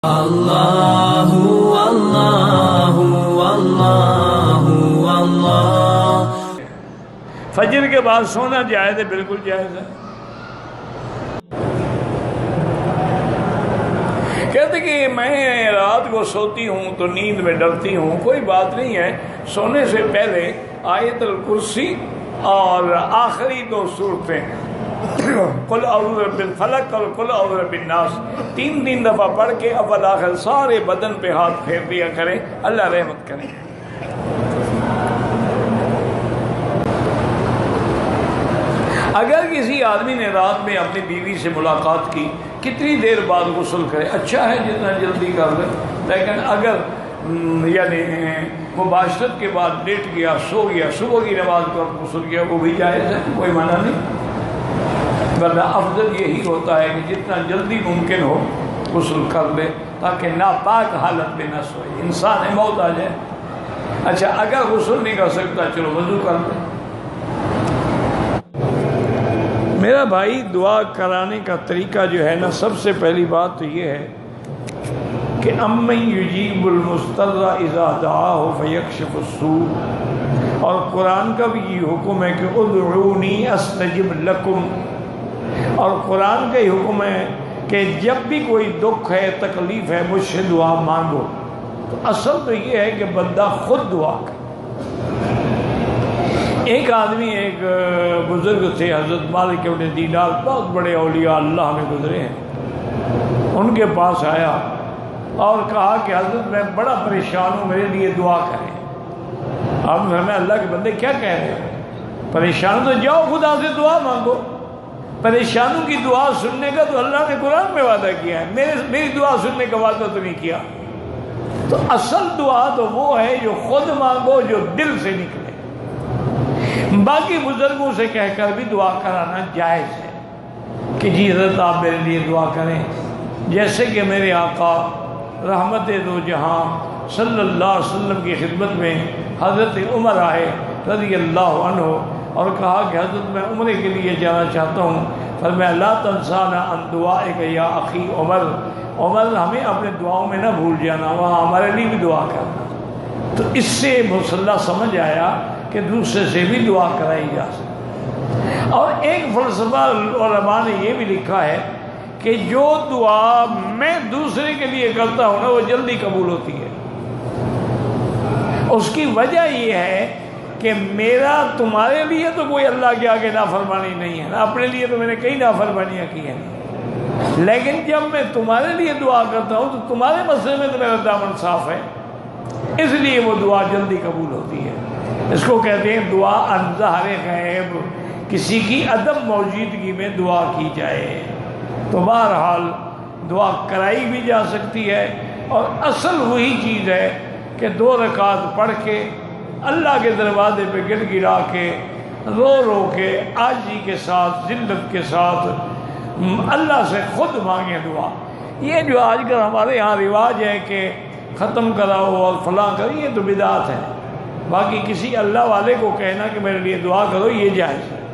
اللہ اللہ اللہ اللہ۔ فجر کے بعد سونا جائز ہے، بالکل جائز ہے۔ کہتے کہ میں رات کو سوتی ہوں تو نیند میں ڈرتی ہوں، کوئی بات نہیں ہے، سونے سے پہلے آیت الکرسی اور آخری دو صورتیں قل اعوذ برب الفلق اور قل اعوذ برب الناس تین دفعہ پڑھ کے اول آخر سارے بدن پہ ہاتھ پھیر دیا کریں، اللہ رحمت کرے۔ اگر کسی آدمی نے رات میں اپنی بیوی سے ملاقات کی، کتنی دیر بعد غسل کرے؟ اچھا ہے جتنا جلدی کر لے، لیکن اگر یعنی مباشرت کے بعد لیٹ گیا، سو گیا، صبح کی نماز پر غسل کیا، وہ بھی جائز ہے، کوئی منع نہیں، ورنہ افضل یہی ہوتا ہے کہ جتنا جلدی ممکن ہو غسل کر لے تاکہ ناپاک حالت میں نہ سوئے، انسان موت آ جائے۔ اچھا اگر غسل نہیں کر سکتا چلو وضو کر لے۔ میرا بھائی دعا کرانے کا طریقہ جو ہے نا، سب سے پہلی بات تو یہ ہے کہ امن یجیب المضطر اذا دعاہ فیکشف السوء، اور قرآن کا بھی یہ حکم ہے کہ ادعونی استجب لکم، اور قرآن کا ہی حکم ہے کہ جب بھی کوئی دکھ ہے، تکلیف ہے، مجھ سے دعا مانگو۔ تو اصل تو یہ ہے کہ بندہ خود دعا کرے۔ ایک آدمی، ایک بزرگ تھے حضرت مالک ابن دینار، بہت بڑے اولیاء اللہ میں گزرے ہیں، ان کے پاس آیا اور کہا کہ حضرت میں بڑا پریشان ہوں، میرے لیے دعا کریں۔ اب ہمیں اللہ کے بندے کیا کہہ رہے ہیں؟ پریشان تو جاؤ خدا سے دعا مانگو، پریشانوں کی دعا سننے کا تو اللہ نے قرآن میں وعدہ کیا ہے، میری دعا سننے کا وعدہ تو نہیں کیا۔ تو اصل دعا تو وہ ہے جو خود مانگو، جو دل سے نکلے۔ باقی بزرگوں سے کہہ کر بھی دعا کرانا جائز ہے کہ جی حضرت آپ میرے لیے دعا کریں، جیسے کہ میرے آقا رحمت دو جہاں صلی اللہ علیہ وسلم کی خدمت میں حضرت عمر آئے رضی اللہ عنہ اور کہا کہ حضرت میں عمرے کے لیے جانا چاہتا ہوں، فرمایا لا تنسانا عن دعائک یا اخی عمر، عمر ہمیں اپنے دعاؤں میں نہ بھول جانا، وہاں ہمارے لیے بھی دعا کرنا۔ تو اس سے مسلح سمجھ آیا کہ دوسرے سے بھی دعا کرائی جا سکتی۔ اور ایک فلسفہ علماء نے یہ بھی لکھا ہے کہ جو دعا میں دوسرے کے لیے کرتا ہوں نا، وہ جلدی قبول ہوتی ہے۔ اس کی وجہ یہ ہے کہ میرا تمہارے لیے تو کوئی اللہ کے آگے نافرمانی نہیں ہے نا، اپنے لیے تو میں نے کئی نافرمانیاں کی ہیں، لیکن جب میں تمہارے لیے دعا کرتا ہوں تو تمہارے مسئلے میں تو میرا دامن صاف ہے، اس لیے وہ دعا جلدی قبول ہوتی ہے۔ اس کو کہتے ہیں دعا عن ظہر غیب، کسی کی عدم موجودگی میں دعا کی جائے۔ تو بہرحال دعا کرائی بھی جا سکتی ہے، اور اصل وہی چیز ہے کہ 2 رکعت پڑھ کے اللہ کے دروازے پہ گر گرا کے رو رو کے عاجزی کے ساتھ، ذلت کے ساتھ اللہ سے خود مانگے دعا۔ یہ جو آج کل ہمارے یہاں رواج ہے کہ ختم کراؤ اور فلاں کرو، یہ تو بدعت ہے۔ باقی کسی اللہ والے کو کہنا کہ میرے لیے دعا کرو، یہ جائز ہے۔